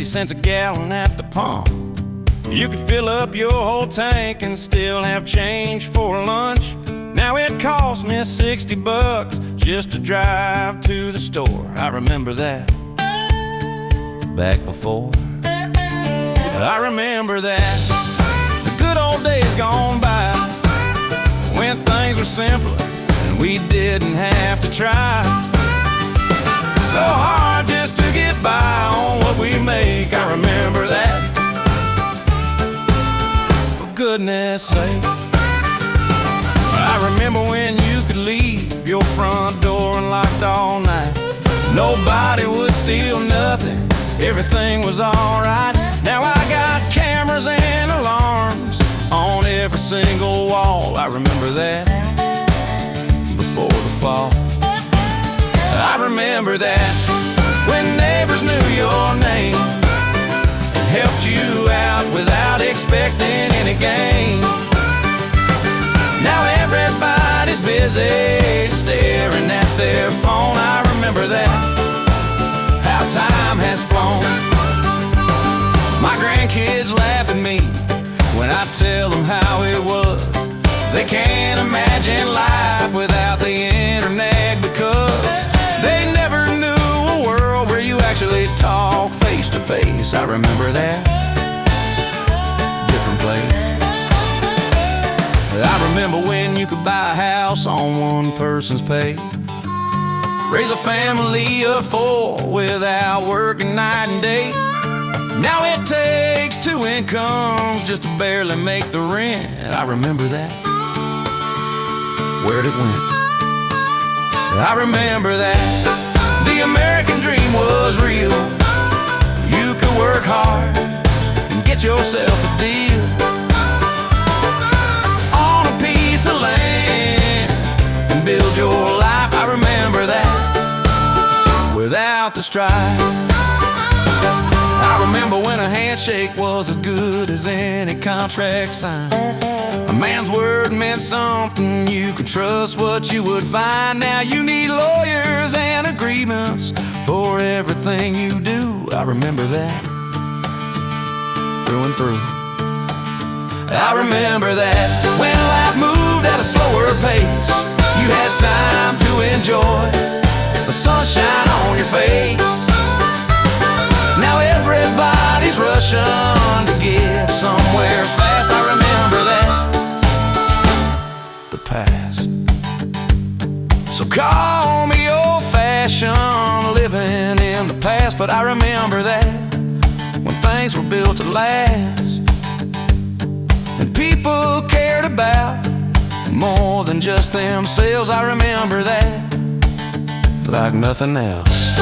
cents a gallon at the pump. You could fill up your whole tank and still have change for lunch. Now it costs me 60 bucks just to drive to the store. I remember that back before. I remember that, the good old days gone by, when things were simpler and we didn't have to try so hard just to get by on what we make. I remember that, for goodness sake. I remember when you could leave your front door unlocked all night. Nobody would steal nothing, everything was alright. Now I got cameras and alarms on every single wall. I remember that before the fall. I remember that when neighbors knew your name and helped you out without expecting any gain. Now everybody's busy staring at their phone. I remember that, how time has flown. My grandkids laugh at me when I tell them how it was. They can't imagine life without the internet, because they never knew a world where you actually talk face to face. I remember that, different place. I remember when you could buy a house on one person's pay, raise a family of 4 without working night and day. Now it takes 2 incomes just to barely make the rent. I remember that, where'd it went? I remember that the American dream was real. You could work hard and get yourself a deal on a piece of land and build your life. I remember that, without the strife. I remember when a handshake was as good as any contract signed. A man's word meant something, you could trust what you would find. Now you need lawyers and agreements for everything you do. I remember that, through and through. I remember that when life moved at a slower pace, you had time to enjoy the sunshine on your face. Now everybody's rushing to get somewhere fast. I remember that, the past. So call me old-fashioned, living in the past, but I remember that when things were built to last and people cared about more than just themselves. I remember that like nothing else.